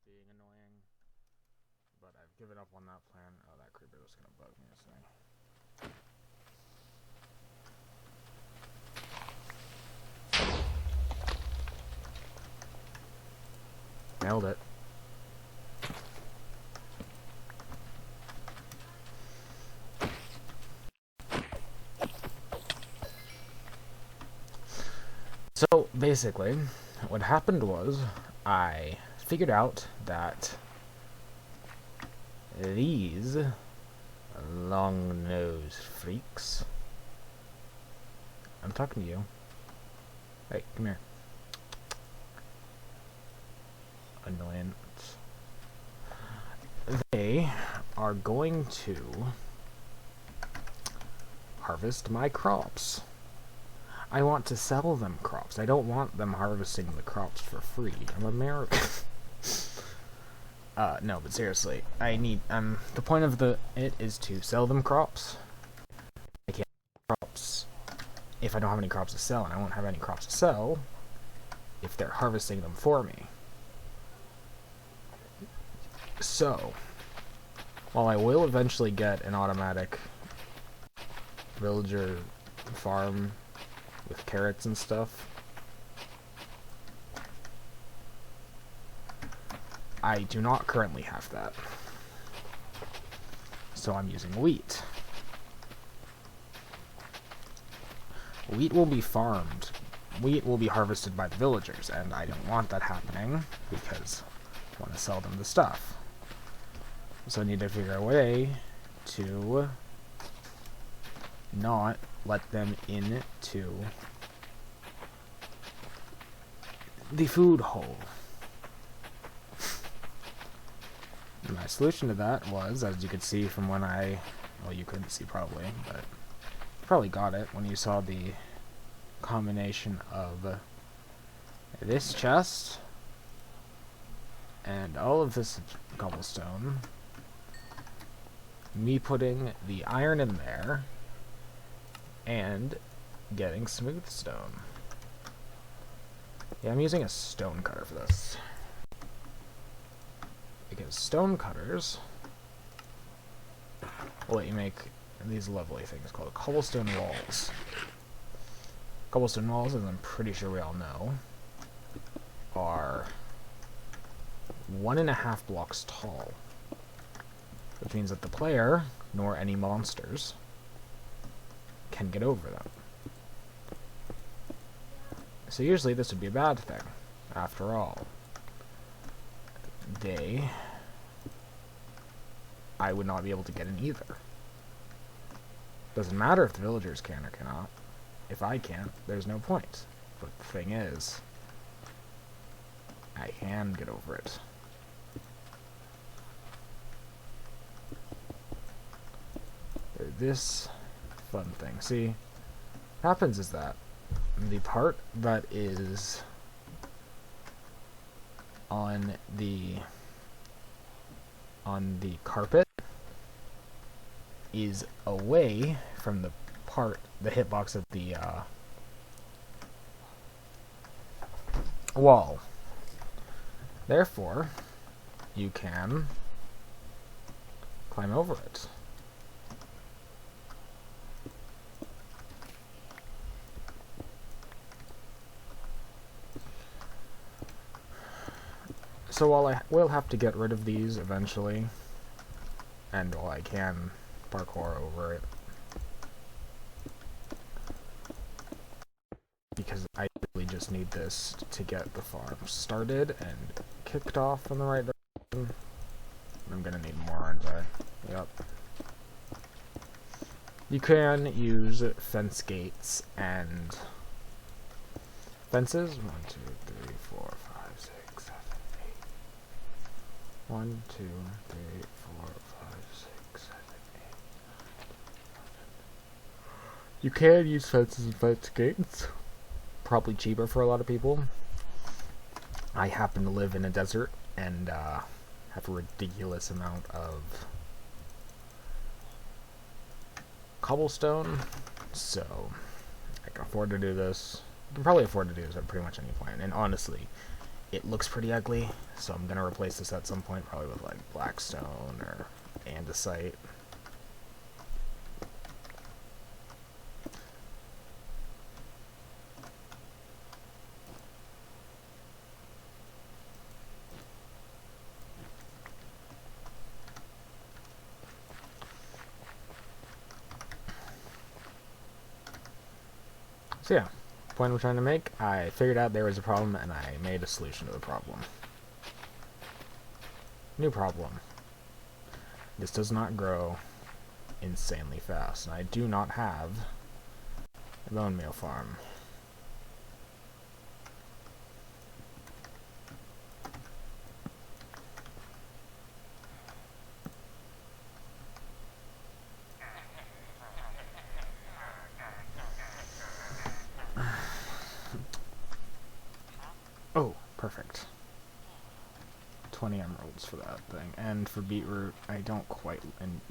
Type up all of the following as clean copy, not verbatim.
being annoying, but I've given up on that plan. Oh, that creeper was gonna bug me, isn't he? Nailed it. So, basically, what happened was I figured out that these long-nosed freaks... I'm talking to you. Hey, come here. Annoyance. They are going to harvest my crops. I want to sell them crops. I don't want them harvesting the crops for free. I'm American. No, but seriously, I need, the point of it is to sell them crops. I can't sell crops if I don't have any crops to sell, and I won't have any crops to sell if they're harvesting them for me. So, while I will eventually get an automatic villager farm with carrots and stuff, I do not currently have that. So I'm using wheat. Wheat will be farmed. Wheat will be harvested by the villagers, and I don't want that happening because I want to sell them the stuff. So I need to figure a way to not let them into the food hole. And my solution to that was, as you could see from when well, you couldn't see probably, but you probably got it when you saw the combination of this chest and all of this cobblestone, me putting the iron in there, and getting smooth stone. Yeah, I'm using a stone cutter for this. Because stone cutters will let you make these lovely things called cobblestone walls. Cobblestone walls, as I'm pretty sure we all know, are 1.5 blocks tall. Which means that the player, nor any monsters, can get over them. So usually this would be a bad thing. After all, I would not be able to get in either. Doesn't matter if the villagers can or cannot. If I can't, there's no point. But the thing is, I can get over it. This fun thing. See, what happens is that the part that is on the carpet is away from the hitbox of the wall. Therefore, you can climb over it. So while I will have to get rid of these eventually, and while I can parkour over it, because I really just need this to get the farm started and kicked off in the right direction. I'm gonna need more, aren't I? Yep. You can use fence gates and fences. 1, 2, 3, 4, 5, 6, 7, 8. 1, 2, 3, 4, 5, 6, 7, 8. You can use fences and fence gates. Probably cheaper for a lot of people. I happen to live in a desert and have a ridiculous amount of cobblestone, so I can afford to do this. I can probably afford to do this at pretty much any point. And honestly, it looks pretty ugly, so I'm gonna replace this at some point, probably with like blackstone or andesite. So yeah, point I'm trying to make, I figured out there was a problem and I made a solution to the problem. New problem. This does not grow insanely fast, and I do not have a bone meal farm. Oh, perfect. 20 emeralds for that thing. And for beetroot, I don't quite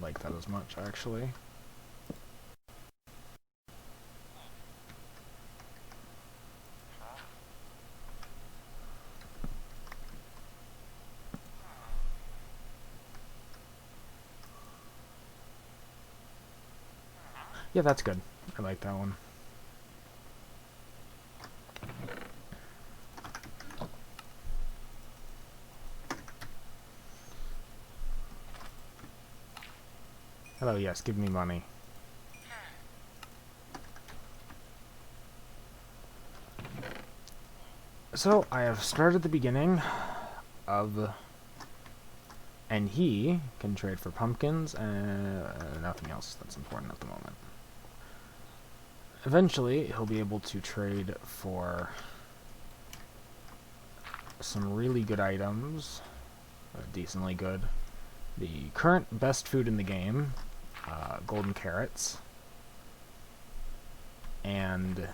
like that as much, actually. Yeah, that's good. I like that one. Hello, yes, give me money. So, I have started the beginning of... And he can trade for pumpkins and nothing else that's important at the moment. Eventually, he'll be able to trade for some really good items. Decently good. The current best food in the game, golden carrots. And...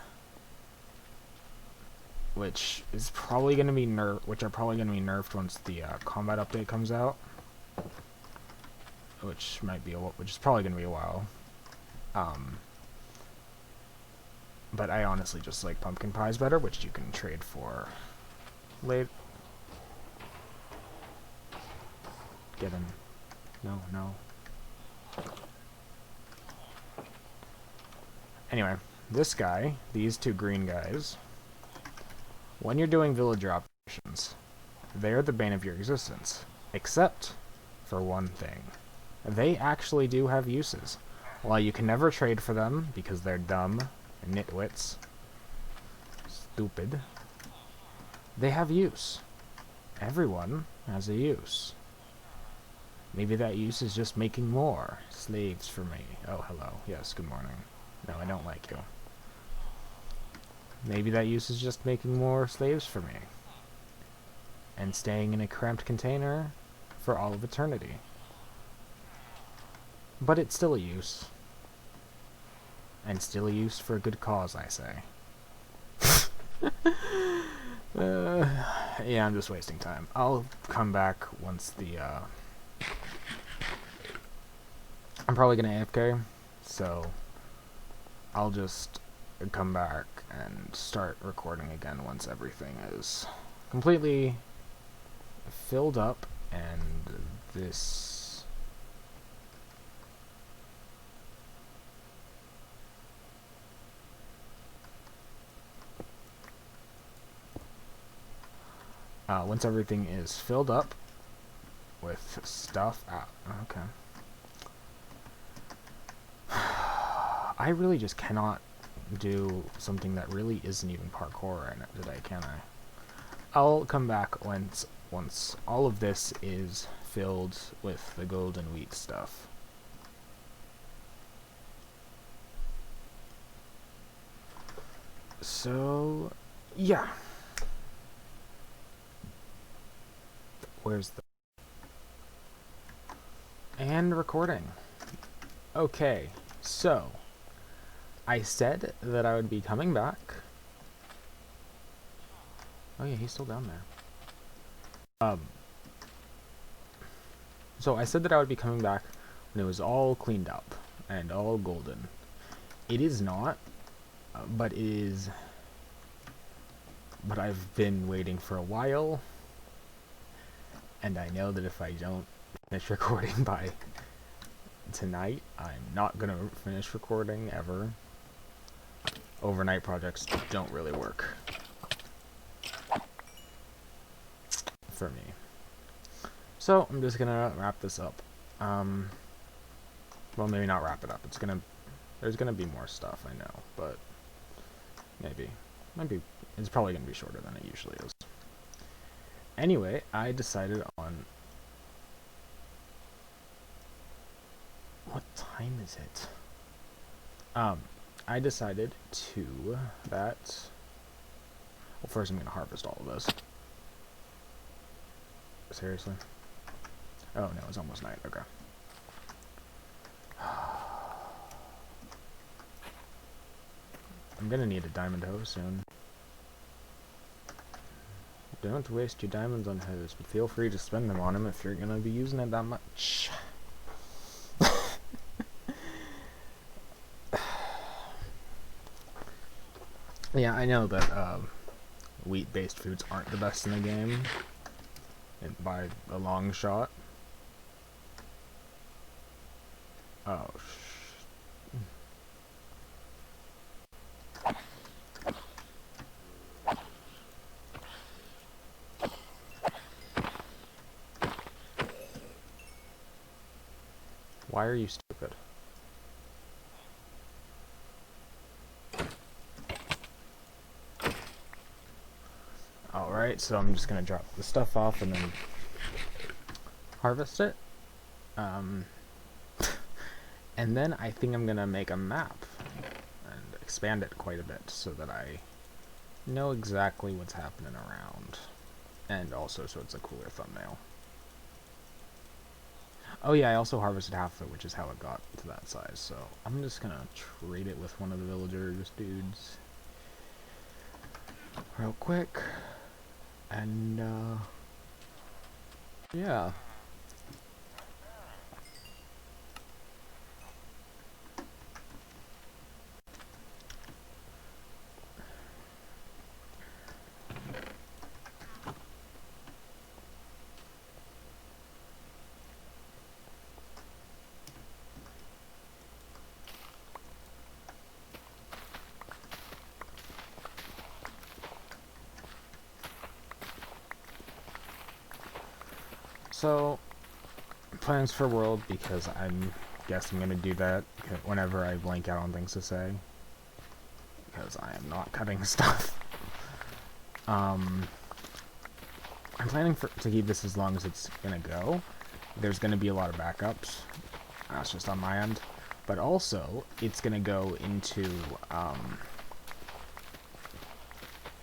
which is probably going to be which are probably going to be nerfed once the combat update comes out. Which is probably going to be a while. But I honestly just like pumpkin pies better, which you can trade for late. Get him. No, no. Anyway, this guy, these two green guys, when you're doing villager operations, they're the bane of your existence. Except for one thing. They actually do have uses. While you can never trade for them because they're dumb and nitwits, stupid, they have use. Everyone has a use. Maybe that use is just making more slaves for me. Oh, hello. Yes, good morning. No, I don't like you. Maybe that use is just making more slaves for me. And staying in a cramped container for all of eternity. But it's still a use. And still a use for a good cause, I say. Yeah, I'm just wasting time. I'll come back once the, I'm probably gonna AFK, so I'll just come back and start recording again once everything is completely filled up and this... once everything is filled up with stuff out. Okay. I really just cannot do something that really isn't even parkour in it today, can I? I'll come back once all of this is filled with the golden wheat stuff. So, yeah. Where's the... And recording. Okay, so I said that I would be coming back. Oh yeah, he's still down there. So I said that I would be coming back when it was all cleaned up and all golden. It is not, but it is but I've been waiting for a while, and I know that if I don't finish recording by tonight, I'm not gonna finish recording ever. Overnight projects don't really work for me. So I'm just gonna wrap this up. Well, maybe not wrap it up. There's gonna be more stuff, I know, but maybe it's probably gonna be shorter than it usually is. Anyway, I decided on what time is it? I decided that. Well, first I'm gonna harvest all of this. Seriously? Oh no, it's almost night. Okay. I'm gonna need a diamond hoe soon. Don't waste your diamonds on hoes, but feel free to spend them on him if you're gonna be using it that much. Yeah, I know that wheat-based foods aren't the best in the game, by a long shot. Oh, why are you stupid? Alright, so I'm just gonna drop the stuff off and then harvest it. And then I think I'm gonna make a map and expand it quite a bit so that I know exactly what's happening around. And also so it's a cooler thumbnail. Oh yeah, I also harvested half of it, which is how it got to that size. So I'm just gonna trade it with one of the villagers dudes real quick. And yeah. So, plans for world, because I guess I'm going to do that whenever I blank out on things to say. Because I am not cutting stuff. I'm planning to keep this as long as it's going to go. There's going to be a lot of backups. That's just on my end. But also, it's going to go into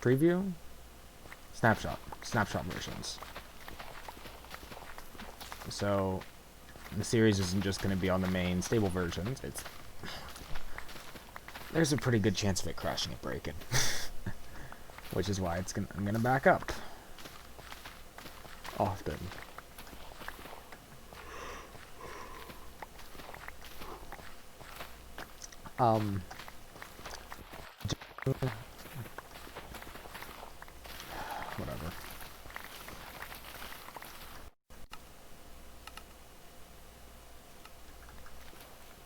preview? Snapshot versions. So the series isn't just going to be on the main stable versions. There's a pretty good chance of it crashing and breaking, which is why I'm gonna back up often. Whatever.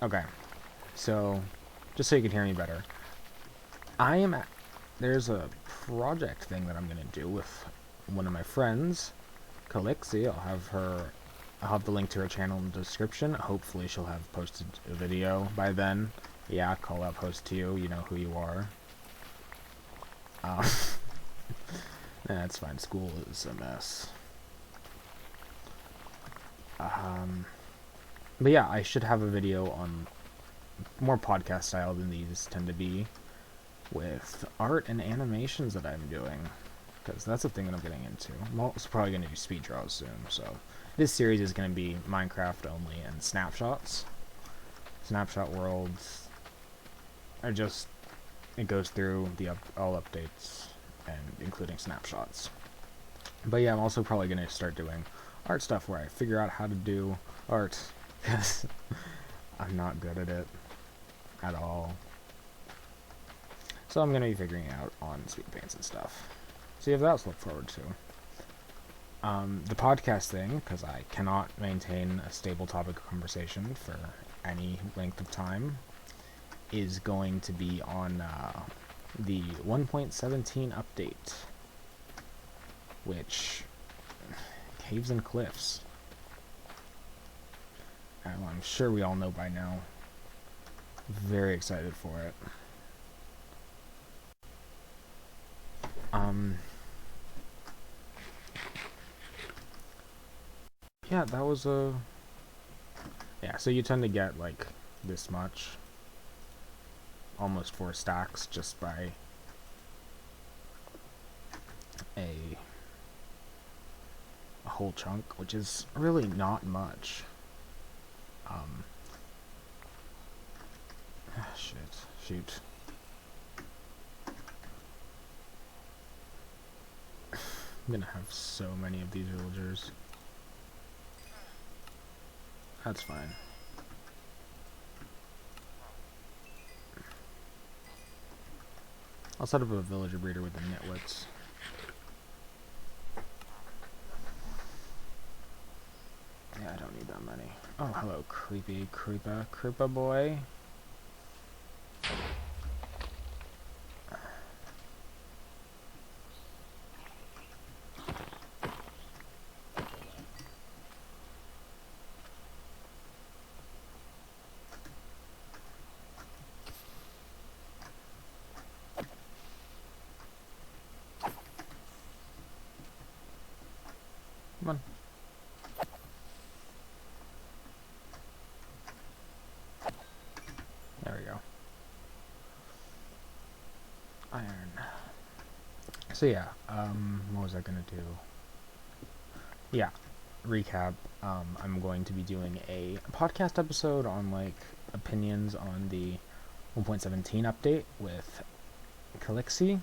Okay, so just so you can hear me better, there's a project thing that I'm gonna do with one of my friends, Calixi. I'll have the link to her channel in the description. Hopefully she'll have posted a video by then. Yeah, call out post to you. You know who you are. That's fine. School is a mess. But yeah, I should have a video on more podcast style than these tend to be, with art and animations that I'm doing, because that's the thing that I'm getting into. I'm also probably going to do speed draws soon, so this series is going to be Minecraft only and snapshots. Snapshot worlds are just, it goes through all updates, and including snapshots. But yeah, I'm also probably going to start doing art stuff where I figure out how to do art, because I'm not good at it at all. So I'm going to be figuring it out on speed paints and stuff. So you have that to look forward to. The podcast thing, because I cannot maintain a stable topic of conversation for any length of time, is going to be on the 1.17 update, which caves and cliffs. I'm sure we all know by now. Very excited for it. Yeah, that was a... Yeah, so you tend to get, like, this much. Almost 4 stacks just by a whole chunk, which is really not much. Shoot. I'm gonna have so many of these villagers. That's fine. I'll set up a villager breeder with the nitwits. Yeah, I don't need that many. Oh, hello, creeper boy. Come on. There we go. Iron. So yeah, what was I gonna do? Yeah, recap. I'm going to be doing a podcast episode on, like, opinions on the 1.17 update with Calixi,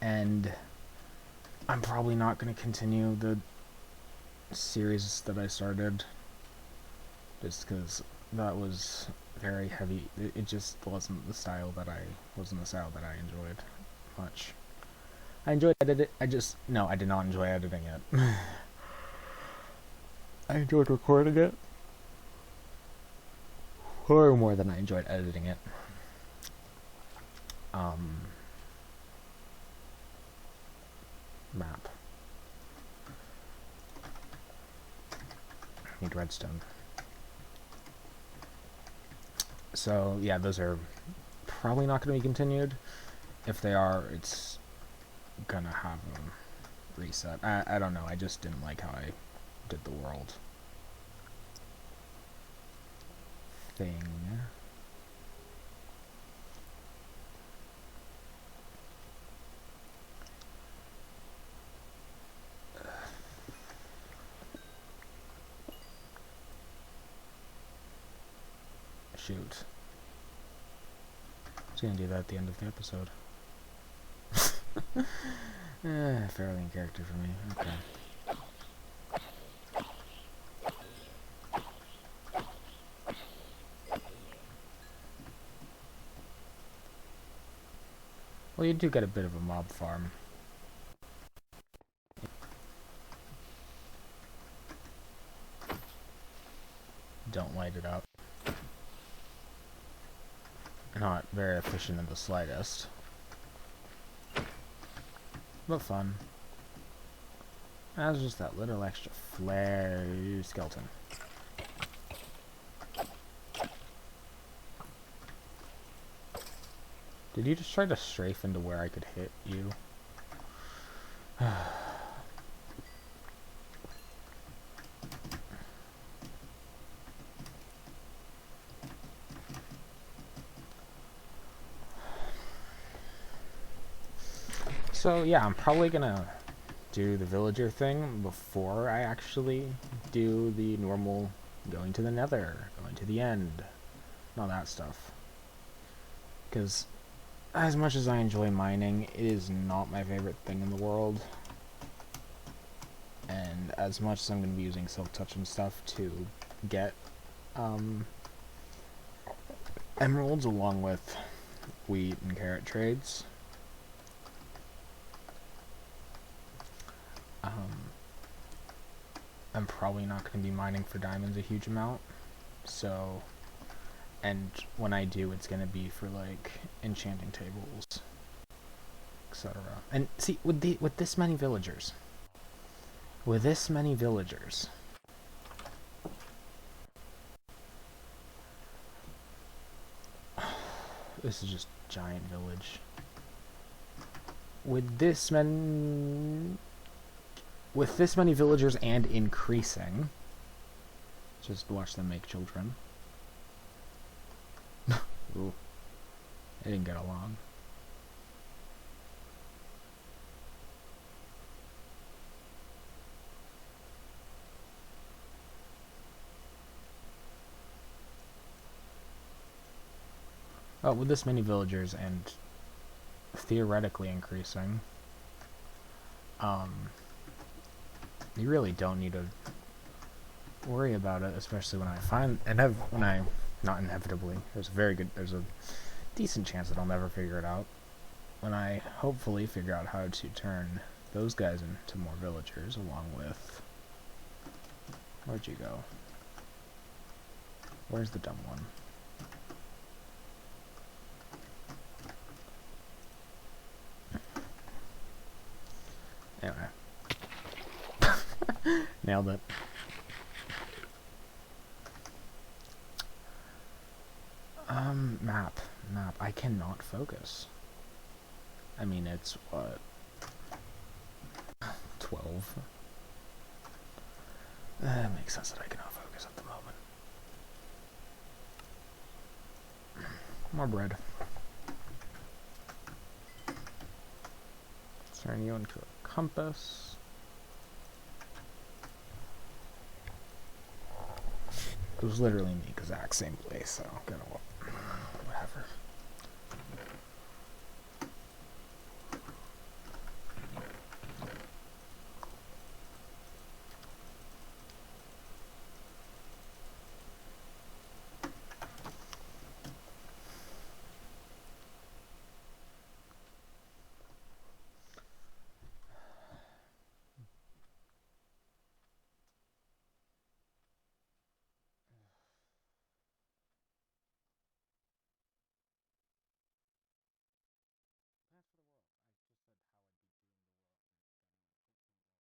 and I'm probably not going to continue the series that I started, just because that was very heavy. It just wasn't the style that I enjoyed much. I enjoyed editing. I did not enjoy editing it. I enjoyed recording it far more than I enjoyed editing it. Map. Need redstone. So yeah, those are probably not going to be continued. If they are, it's gonna have a reset. I don't know. I just didn't like how I did the world thing. Shoot. I was gonna do that at the end of the episode. Fairly in character for me. Okay. Well, you do get a bit of a mob farm. Don't light it up. Not very efficient in the slightest. But fun. That's just that little extra flare skeleton. Did you just try to strafe into where I could hit you? So yeah, I'm probably gonna do the villager thing before I actually do the normal going to the nether, going to the end, and all that stuff. Because as much as I enjoy mining, it is not my favorite thing in the world. And as much as I'm going to be using Silk Touch and stuff to get emeralds along with wheat and carrot trades, I'm probably not going to be mining for diamonds a huge amount. So, and when I do, it's going to be for like enchanting tables, etc. And see, with this many villagers, this is just giant village. With this many villagers and increasing, just watch them make children. Ooh, they didn't get along. Oh, with this many villagers and theoretically increasing, you really don't need to worry about it, especially when I find not inevitably. There's a decent chance that I'll never figure it out. When I hopefully figure out how to turn those guys into more villagers, along with, where'd you go? Where's the dumb one? Anyway. Nailed it. Map. I cannot focus. I mean, it's what? 12. That makes sense that I cannot focus at the moment. More bread. Turn you into a compass. It was literally the exact same place, so gotta